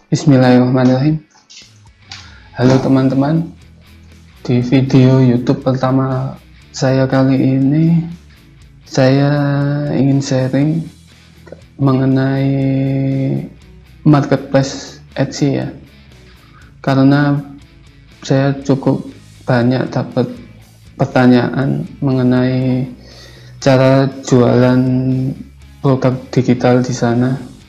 Bismillahirrahmanirrahim. Halo teman-teman, di video YouTube pertama saya kali ini saya ingin sharing mengenai marketplace Etsy ya, karena saya cukup banyak dapat pertanyaan mengenai cara jualan produk digital di sana.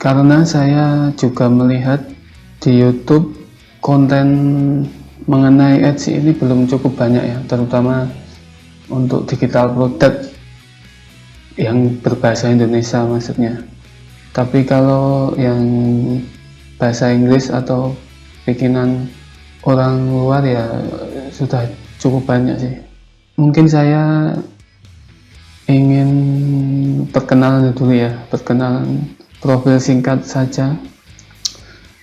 Karena saya juga melihat di YouTube konten mengenai Etsy ini belum cukup banyak ya, terutama untuk digital produk yang berbahasa Indonesia maksudnya. Tapi kalau yang bahasa Inggris atau bikinan orang luar ya sudah cukup banyak sih. Mungkin saya ingin perkenalan dulu ya, perkenalan profil singkat saja.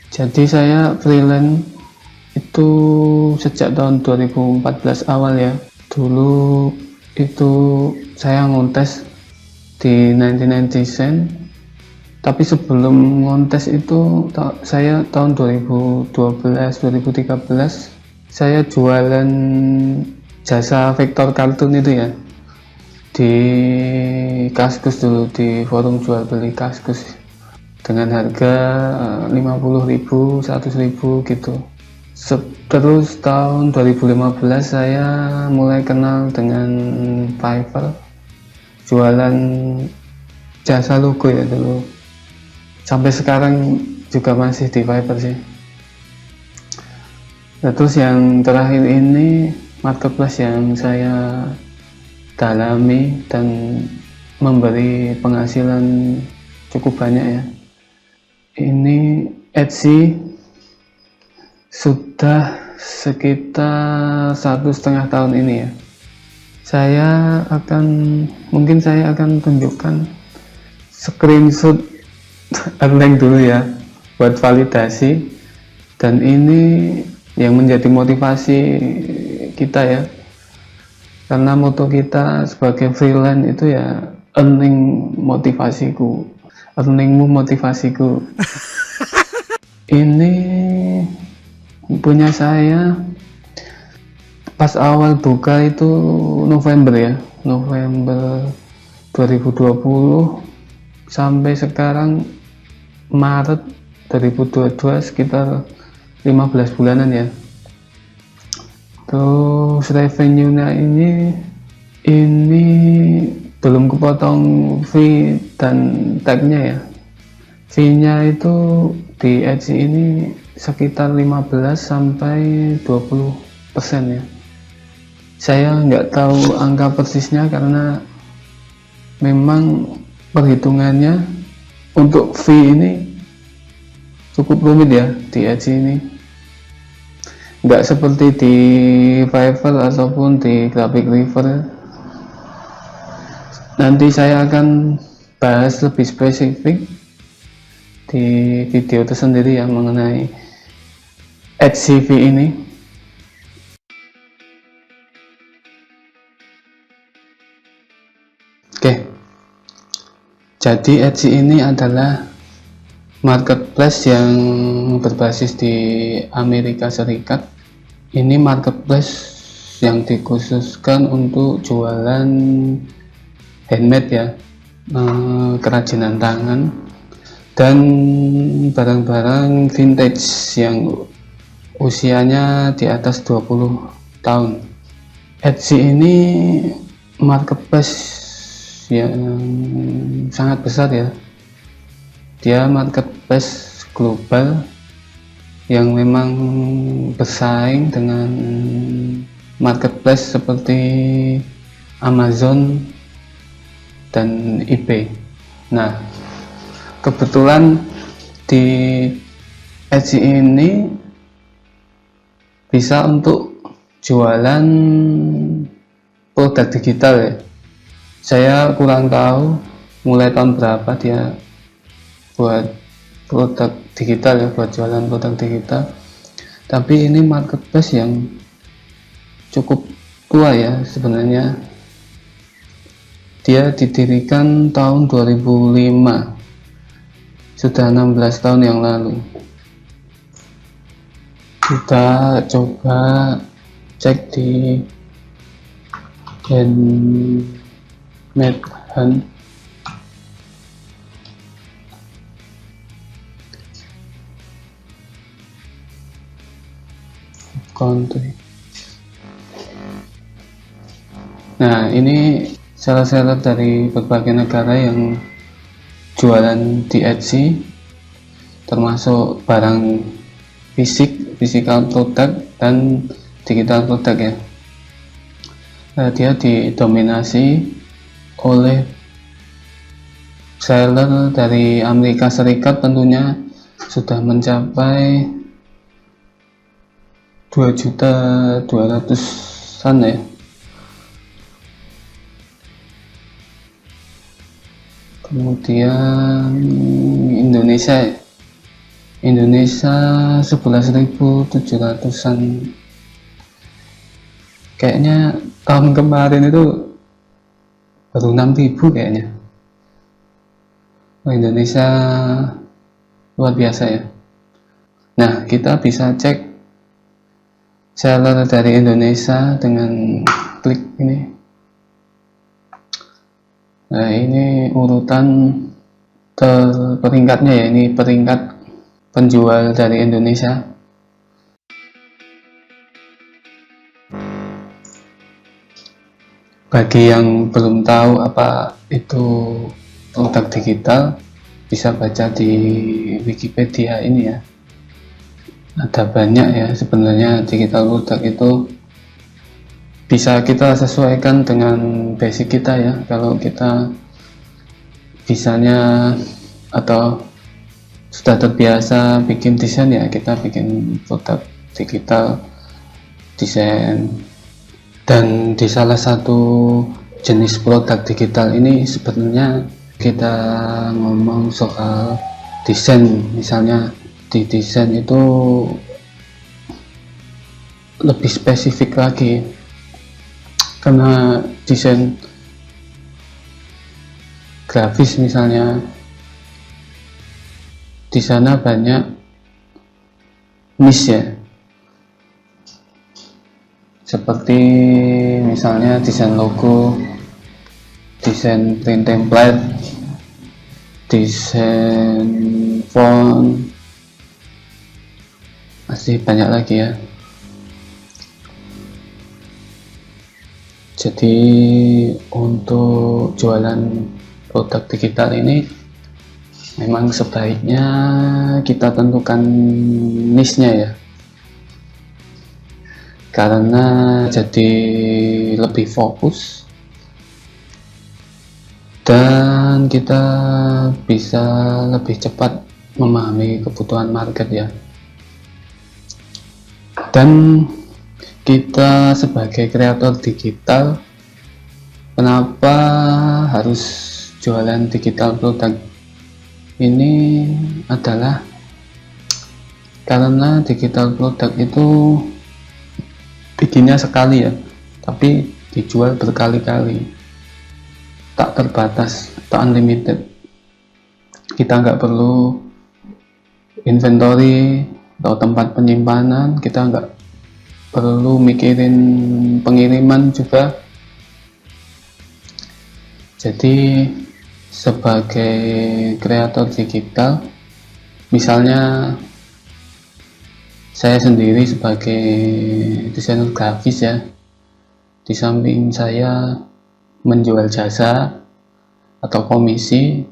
Jadi saya freelance itu sejak tahun 2014 awal ya. Dulu itu saya ngontes di 99 Cent. Tapi sebelum ngontes itu saya tahun 2012-2013 saya jualan jasa vektor kartun itu ya, di Kaskus dulu, di forum jual beli Kaskus dengan harga 50.000, 100.000 gitu. Terus tahun 2015 saya mulai kenal dengan Fiverr, jualan jasa logo ya dulu. Sampai sekarang juga masih di Fiverr sih. Nah, terus yang terakhir ini marketplace yang saya dalami dan memberi penghasilan cukup banyak ya. Ini Etsy sudah sekitar 1,5 tahun ini ya. Mungkin saya akan tunjukkan screenshot earning dulu ya buat validasi, dan ini yang menjadi motivasi kita ya, karena moto kita sebagai freelance itu ya earning motivasiku, earningmu motivasiku. Ini punya saya pas awal buka itu November ya, November 2020 sampai sekarang Maret 2022, sekitar 15 bulanan ya. Terus revenue-nya ini belum kepotong fee dan tag-nya ya. Fee-nya itu di Etsy ini sekitar 15 sampai 20% ya. Saya nggak tahu angka persisnya karena memang perhitungannya untuk fee ini cukup rumit ya di Etsy ini. Nggak seperti di Fiverr ataupun di Graphic River. Nanti saya akan bahas lebih spesifik di video tersendiri yang mengenai Etsy fee ini. Oke, jadi Etsy ini adalah marketplace yang berbasis di Amerika Serikat. Ini marketplace yang dikhususkan untuk jualan handmade ya, kerajinan tangan dan barang-barang vintage yang usianya di atas 20 tahun. Etsy ini marketplace yang sangat besar ya. Dia marketplace global yang memang bersaing dengan marketplace seperti Amazon dan eBay. Nah, kebetulan di Etsy ini bisa untuk jualan produk digital ya. Saya kurang tahu mulai tahun berapa dia buat produk digital ya, buat jualan produk digital. Tapi ini marketplace yang cukup tua ya sebenarnya. Dia didirikan tahun 2005, sudah 16 tahun yang lalu. Kita coba cek di handmade hunt. Country. Nah, ini seller-seller dari berbagai negara yang jualan di Etsy, termasuk barang fisik, physical product dan digital product ya. Dia didominasi oleh seller dari Amerika Serikat, tentunya sudah mencapai 2.200.000-an ya. Kemudian Indonesia 11.700-an. Kayaknya tahun kemarin itu baru 6.000 kayaknya. Indonesia luar biasa ya. Nah, kita bisa cek seller dari Indonesia dengan klik ini. Nah, ini urutan peringkatnya ya, ini peringkat penjual dari Indonesia. Bagi yang belum tahu apa itu produk digital, bisa baca di Wikipedia ini ya. Ada banyak ya sebenarnya digital product itu, bisa kita sesuaikan dengan basic kita ya. Kalau kita bisanya atau sudah terbiasa bikin desain ya, kita bikin produk digital desain. Dan di salah satu jenis produk digital ini sebenarnya kita ngomong soal desain. Misalnya di desain itu lebih spesifik lagi, karena desain grafis misalnya, di sana banyak niche ya, seperti misalnya desain logo, desain print template, desain font, masih banyak lagi ya. Jadi untuk jualan produk digital ini memang sebaiknya kita tentukan niche-nya ya, karena jadi lebih fokus dan kita bisa lebih cepat memahami kebutuhan market ya. Dan kita sebagai kreator digital, kenapa harus jualan digital produk? Ini adalah karena digital produk itu bikinnya sekali ya, tapi dijual berkali-kali, tak terbatas atau unlimited. Kita nggak perlu inventory atau tempat penyimpanan, kita nggak perlu mikirin pengiriman juga. Jadi sebagai kreator digital, misalnya saya sendiri sebagai desainer grafis ya, di samping saya menjual jasa atau komisi,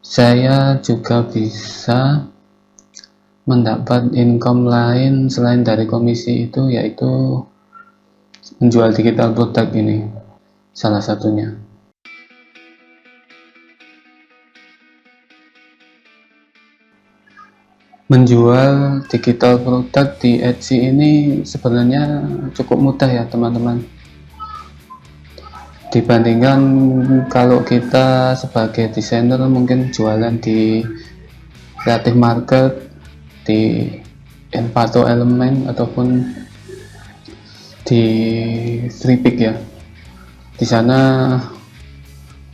saya juga bisa mendapat income lain selain dari komisi itu, yaitu menjual digital produk. Ini salah satunya. Menjual digital produk di Etsy ini sebenarnya cukup mudah ya teman-teman, dibandingkan kalau kita sebagai desainer mungkin jualan di Creative Market, di Envato Element, ataupun di Freepik ya. Di sana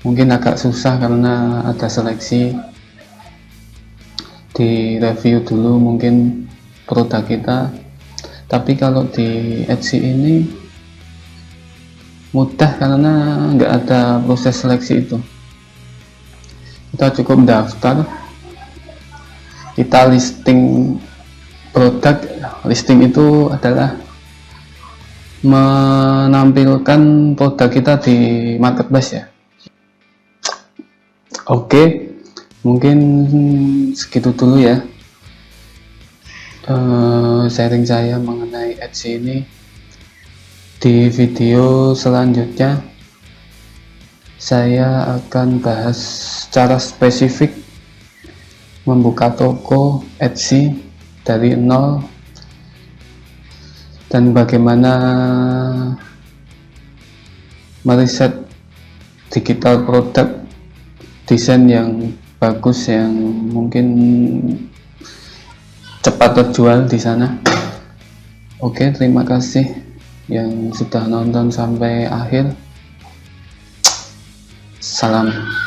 mungkin agak susah karena ada seleksi, di review dulu mungkin produk kita. Tapi kalau di Etsy ini mudah karena nggak ada proses seleksi itu. Kita cukup daftar, kita listing produk. Listing itu adalah menampilkan produk kita di marketplace ya. Oke, mungkin segitu dulu ya sharing saya mengenai Etsy ini. Di video selanjutnya saya akan bahas secara spesifik membuka toko Etsy dari nol dan bagaimana meriset digital produk, desain yang bagus yang mungkin cepat terjual di sana. Oke, terima kasih yang sudah nonton sampai akhir. Salam.